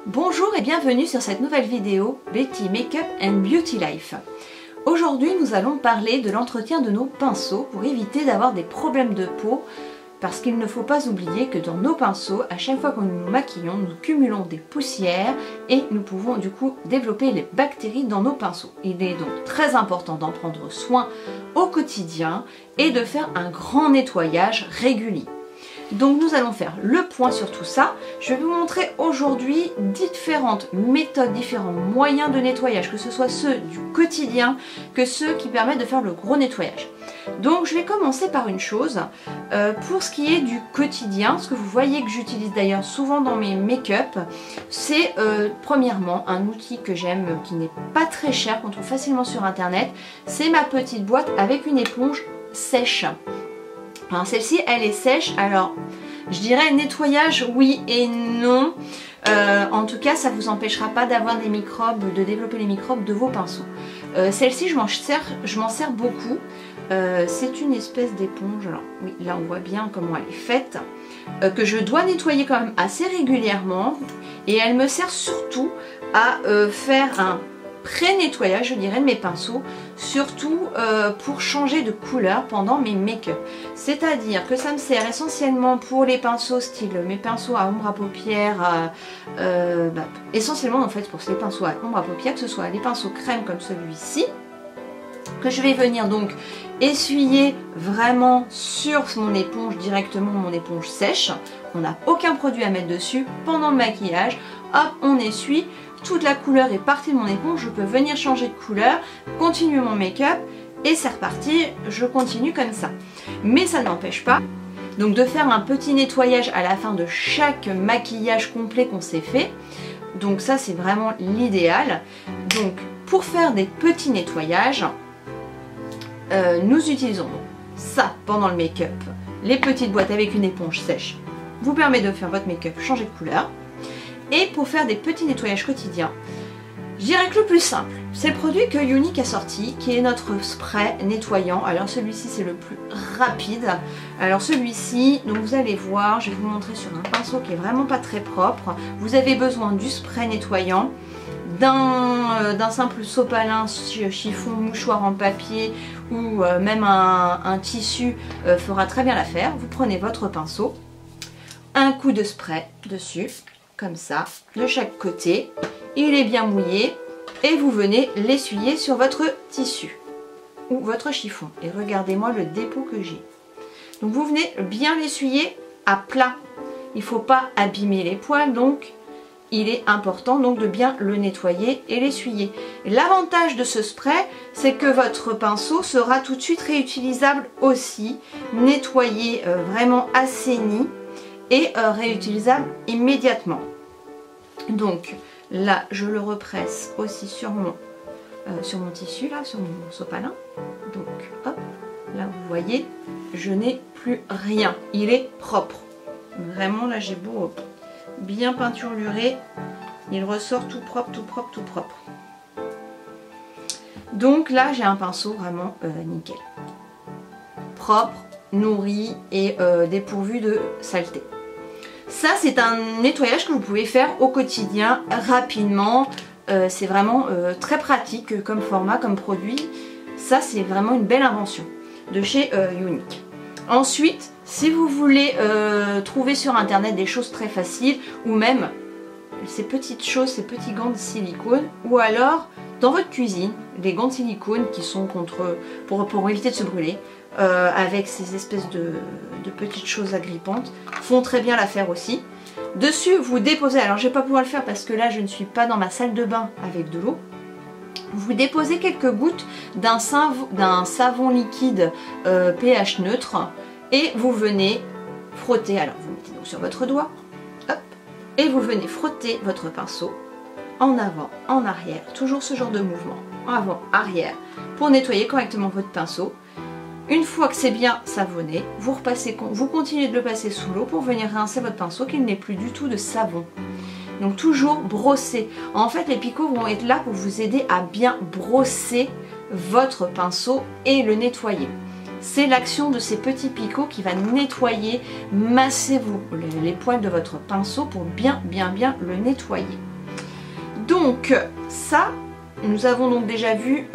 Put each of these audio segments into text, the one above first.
Bonjour et bienvenue sur cette nouvelle vidéo Betty Makeup and Beauty Life. Aujourd'hui nous allons parler de l'entretien de nos pinceaux pour éviter d'avoir des problèmes de peau, parce qu'il ne faut pas oublier que dans nos pinceaux, à chaque fois que nous nous maquillons, nous cumulons des poussières et nous pouvons du coup développer les bactéries dans nos pinceaux. Il est donc très important d'en prendre soin au quotidien et de faire un grand nettoyage régulier. Donc nous allons faire le point sur tout ça. Je vais vous montrer aujourd'hui différentes méthodes, différents moyens de nettoyage, que ce soit ceux du quotidien que ceux qui permettent de faire le gros nettoyage. Donc je vais commencer par une chose, pour ce qui est du quotidien, ce que vous voyez que j'utilise d'ailleurs souvent dans mes make-up, c'est premièrement un outil que j'aime, qui n'est pas très cher, qu'on trouve facilement sur internet, c'est ma petite boîte avec une éponge sèche. Celle-ci elle est sèche, alors je dirais nettoyage oui et non, en tout cas ça ne vous empêchera pas d'avoir des microbes, de développer les microbes de vos pinceaux. Celle-ci je m'en sers beaucoup, c'est une espèce d'éponge, alors oui là on voit bien comment elle est faite, que je dois nettoyer quand même assez régulièrement et elle me sert surtout à faire un pré-nettoyage je dirais de mes pinceaux, surtout pour changer de couleur pendant mes make-up. C'est-à-dire que ça me sert essentiellement pour les pinceaux style mes pinceaux à ombre à paupières, essentiellement en fait pour les pinceaux à ombre à paupières, que ce soit les pinceaux crème comme celui-ci, que je vais venir donc essuyer vraiment sur mon éponge, directement mon éponge sèche. On n'a aucun produit à mettre dessus pendant le maquillage. Hop, on essuie. Toute la couleur est partie de mon éponge, je peux venir changer de couleur, continuer mon make-up et c'est reparti, je continue comme ça. Mais ça n'empêche pas donc de faire un petit nettoyage à la fin de chaque maquillage complet qu'on s'est fait. Donc ça c'est vraiment l'idéal. Donc pour faire des petits nettoyages, nous utilisons ça pendant le make-up. Les petites boîtes avec une éponge sèche vous permet de faire votre make-up, changer de couleur. Et pour faire des petits nettoyages quotidiens, je dirais que le plus simple, c'est le produit que Younique a sorti, qui est notre spray nettoyant. Alors celui-ci c'est le plus rapide. Alors celui-ci, donc vous allez voir, je vais vous montrer sur un pinceau qui est vraiment pas très propre. Vous avez besoin du spray nettoyant, d'un simple sopalin, chiffon, mouchoir en papier ou même un tissu fera très bien l'affaire. Vous prenez votre pinceau, un coup de spray dessus, comme ça, de chaque côté, il est bien mouillé et vous venez l'essuyer sur votre tissu ou votre chiffon. Et regardez-moi le dépôt que j'ai. Donc vous venez bien l'essuyer à plat. Il ne faut pas abîmer les poils, donc il est important donc de bien le nettoyer et l'essuyer. L'avantage de ce spray, c'est que votre pinceau sera tout de suite réutilisable aussi, nettoyé, vraiment assaini et réutilisable immédiatement. Donc là je le represse aussi sur mon tissu, là sur mon sopalin. Donc hop, là vous voyez, je n'ai plus rien, il est propre. Vraiment là j'ai beau bien peinturlurer, il ressort tout propre, tout propre, tout propre. Donc là j'ai un pinceau vraiment nickel, propre, nourri et dépourvu de saleté. Ça c'est un nettoyage que vous pouvez faire au quotidien rapidement, c'est vraiment très pratique comme format, comme produit. Ça c'est vraiment une belle invention de chez Younique. Ensuite, si vous voulez trouver sur internet des choses très faciles ou même ces petites choses, ces petits gants de silicone, ou alors dans votre cuisine, les gants de silicone qui sont pour éviter de se brûler, avec ces espèces de petites choses agrippantes, font très bien l'affaire aussi. Dessus vous déposez, alors je vais pas pouvoir le faire parce que là je ne suis pas dans ma salle de bain avec de l'eau, vous déposez quelques gouttes d'un savon liquide pH neutre et vous venez frotter, alors vous mettez donc sur votre doigt, hop, et vous venez frotter votre pinceau en avant, en arrière, toujours ce genre de mouvement, en avant, arrière, pour nettoyer correctement votre pinceau. Une fois que c'est bien savonné, vous continuez de le passer sous l'eau pour venir rincer votre pinceau, qu'il n'ait plus du tout de savon. Donc toujours brosser. En fait les picots vont être là pour vous aider à bien brosser votre pinceau et le nettoyer. C'est l'action de ces petits picots qui va nettoyer, masser les poils de votre pinceau pour bien le nettoyer. Donc ça, nous avons donc déjà vu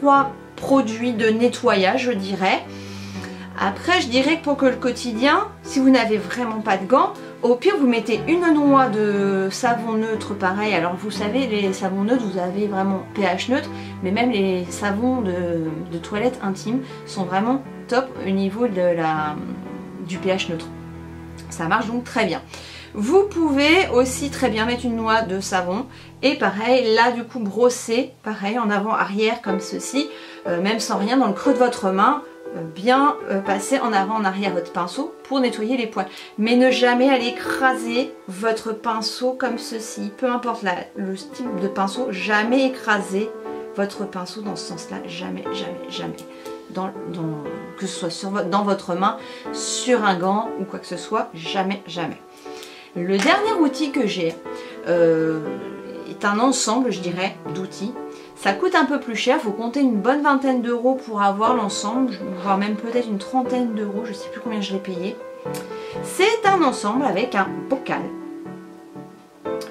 3 produits de nettoyage, je dirais. Après, je dirais que pour que le quotidien, si vous n'avez vraiment pas de gants, au pire vous mettez une noix de savon neutre pareil. Alors vous savez, les savons neutres, vous avez vraiment pH neutre, mais même les savons de toilette intime sont vraiment top au niveau du pH neutre. Ça marche donc très bien. Vous pouvez aussi très bien mettre une noix de savon et pareil, là du coup brosser, pareil en avant arrière comme ceci, même sans rien dans le creux de votre main, bien passer en avant en arrière votre pinceau pour nettoyer les poils. Mais ne jamais aller écraser votre pinceau comme ceci, peu importe le style de pinceau, jamais écraser votre pinceau dans ce sens là, jamais, jamais, jamais. Que ce soit dans votre main, sur un gant ou quoi que ce soit, jamais, jamais. Le dernier outil que j'ai est un ensemble, je dirais, d'outils. Ça coûte un peu plus cher, il faut compter une bonne vingtaine d'euros pour avoir l'ensemble, voire même peut-être une trentaine d'euros, je ne sais plus combien je l'ai payé. C'est un ensemble avec un bocal,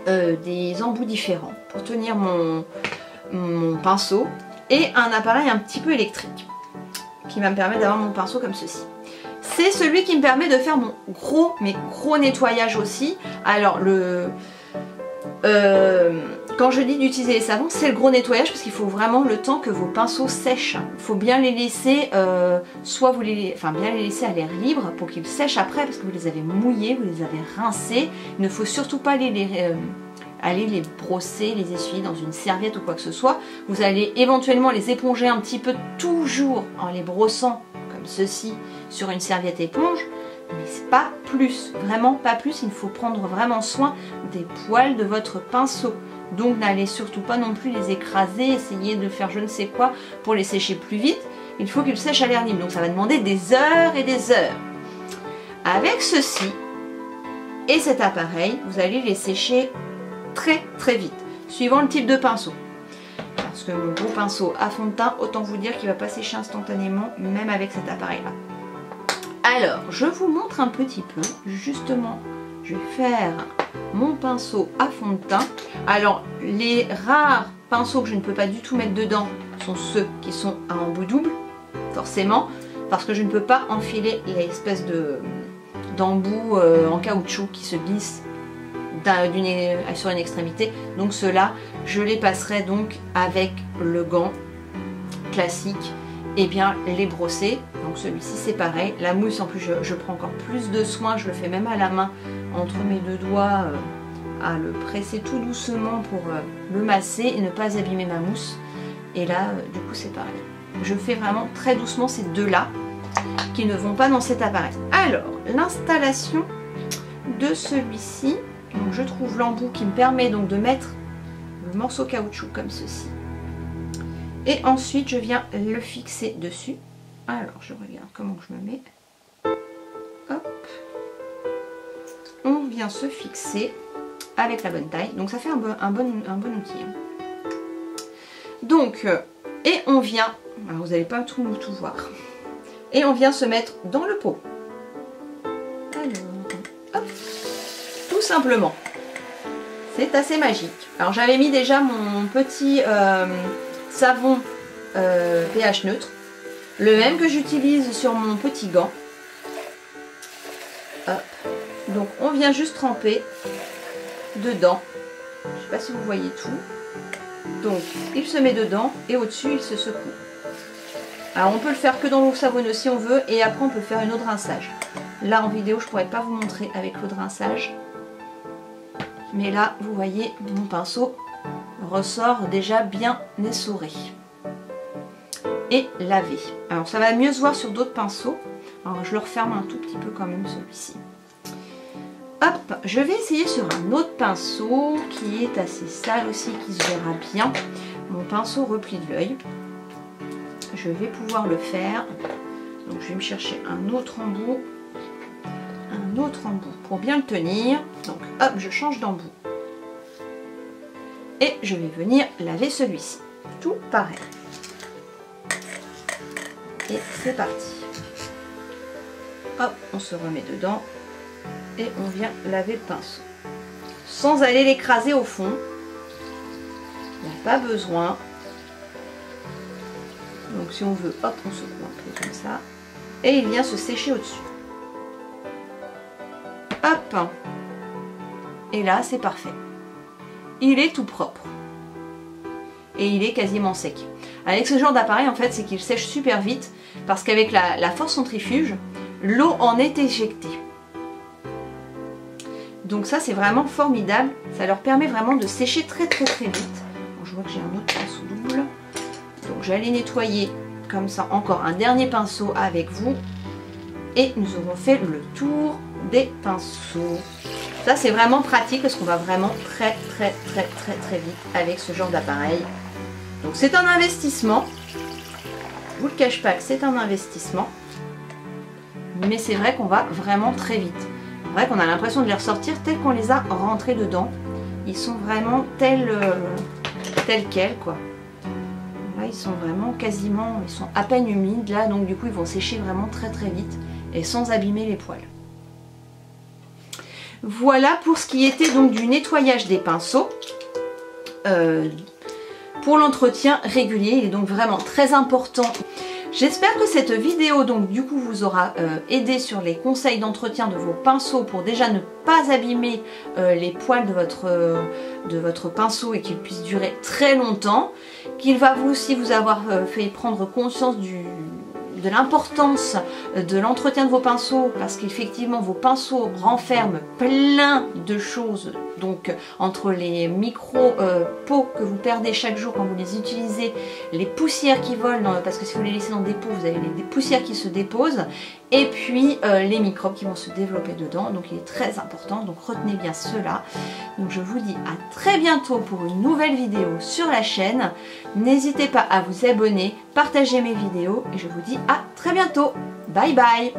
des embouts différents pour tenir mon pinceau et un appareil un petit peu électrique qui va me permettre d'avoir mon pinceau comme ceci. C'est celui qui me permet de faire mon gros nettoyage aussi. Alors quand je dis d'utiliser les savons, c'est le gros nettoyage parce qu'il faut vraiment le temps que vos pinceaux sèchent. Il faut bien les laisser, bien les laisser à l'air libre pour qu'ils sèchent après parce que vous les avez mouillés, vous les avez rincés. Il ne faut surtout pas aller les brosser, les essuyer dans une serviette ou quoi que ce soit. Vous allez éventuellement les éponger un petit peu, toujours en les brossant comme ceci sur une serviette éponge, mais c'est pas plus, vraiment pas plus. Il faut prendre vraiment soin des poils de votre pinceau. Donc n'allez surtout pas non plus les écraser, essayer de faire je ne sais quoi pour les sécher plus vite. Il faut qu'ils sèchent à l'air libre, donc ça va demander des heures et des heures. Avec ceci et cet appareil, vous allez les sécher très vite, suivant le type de pinceau. Parce que mon gros pinceau à fond de teint, autant vous dire qu'il ne va pas sécher instantanément, même avec cet appareil-là. Alors, je vous montre un petit peu, justement, je vais faire mon pinceau à fond de teint. Alors, les rares pinceaux que je ne peux pas du tout mettre dedans sont ceux qui sont à embout double, forcément, parce que je ne peux pas enfiler l'espèce d'embout en caoutchouc qui se glisse sur une extrémité. Donc ceux-là, je les passerai donc avec le gant classique et bien les brosser. Donc celui-ci c'est pareil, la mousse en plus je prends encore plus de soin, je le fais même à la main entre mes deux doigts à le presser tout doucement pour le masser et ne pas abîmer ma mousse. Et là du coup c'est pareil, je fais vraiment très doucement ces deux là qui ne vont pas dans cet appareil. Alors l'installation de celui-ci, donc je trouve l'embout qui me permet donc de mettre le morceau caoutchouc comme ceci. Et ensuite je viens le fixer dessus. Alors je regarde comment je me mets. Hop. On vient se fixer avec la bonne taille. Donc ça fait un bon outil. Donc, et on vient, alors vous n'allez pas tout voir. Et on vient se mettre dans le pot. Alors, hop. Tout simplement. C'est assez magique. Alors j'avais mis déjà mon petit savon pH neutre, le même que j'utilise sur mon petit gant. Hop. Donc on vient juste tremper dedans. Je ne sais pas si vous voyez tout. Donc il se met dedans et au-dessus il se secoue. Alors on peut le faire que dans l'eau savonneuse si on veut, et après on peut faire une eau de rinçage. Là en vidéo je ne pourrais pas vous montrer avec l'eau de rinçage. Mais là, vous voyez, mon pinceau ressort déjà bien essoré et lavé. Alors ça va mieux se voir sur d'autres pinceaux. Alors je le referme un tout petit peu quand même celui-ci. Hop, je vais essayer sur un autre pinceau qui est assez sale aussi, qui se verra bien. Mon pinceau repli de l'œil. Je vais pouvoir le faire. Donc je vais me chercher un autre embout. Pour bien le tenir. Donc hop, je change d'embout et je vais venir laver celui-ci, tout pareil, et c'est parti. Hop, on se remet dedans et on vient laver le pinceau sans aller l'écraser au fond. Il n'y a pas besoin. Donc si on veut, hop, on secoue un peu comme ça. Et il vient se sécher au-dessus. Hop. Et là, c'est parfait. Il est tout propre. Et il est quasiment sec. Avec ce genre d'appareil, en fait, c'est qu'il sèche super vite. Parce qu'avec la force centrifuge, l'eau en est éjectée. Donc ça, c'est vraiment formidable. Ça leur permet vraiment de sécher très vite. Bon, je vois que j'ai un autre pinceau double. Donc j'allais nettoyer comme ça encore un dernier pinceau avec vous. Et nous aurons fait le tour des pinceaux. Ça, c'est vraiment pratique parce qu'on va vraiment très vite avec ce genre d'appareil. Donc c'est un investissement. Je vous le cache pas que c'est un investissement. Mais c'est vrai qu'on va vraiment très vite. C'est vrai qu'on a l'impression de les ressortir tels qu'on les a rentrés dedans. Ils sont vraiment tels quels, quoi. Là, ils sont vraiment quasiment, ils sont à peine humides là, donc du coup ils vont sécher vraiment très vite et sans abîmer les poils. Voilà pour ce qui était donc du nettoyage des pinceaux. Pour l'entretien régulier, il est donc vraiment très important. J'espère que cette vidéo donc du coup vous aura aidé sur les conseils d'entretien de vos pinceaux pour déjà ne pas abîmer les poils de votre pinceau et qu'il puisse durer très longtemps, qu'il va aussi vous avoir fait prendre conscience de l'importance de l'entretien de vos pinceaux, parce qu'effectivement vos pinceaux renferment plein de choses, donc entre les micro pots que vous perdez chaque jour quand vous les utilisez, les poussières qui volent, parce que si vous les laissez dans des pots vous avez des poussières qui se déposent, et puis les microbes qui vont se développer dedans, donc il est très important, donc retenez bien cela. Donc je vous dis à très bientôt pour une nouvelle vidéo sur la chaîne. N'hésitez pas à vous abonner, partager mes vidéos et je vous dis à très bientôt. Bye bye.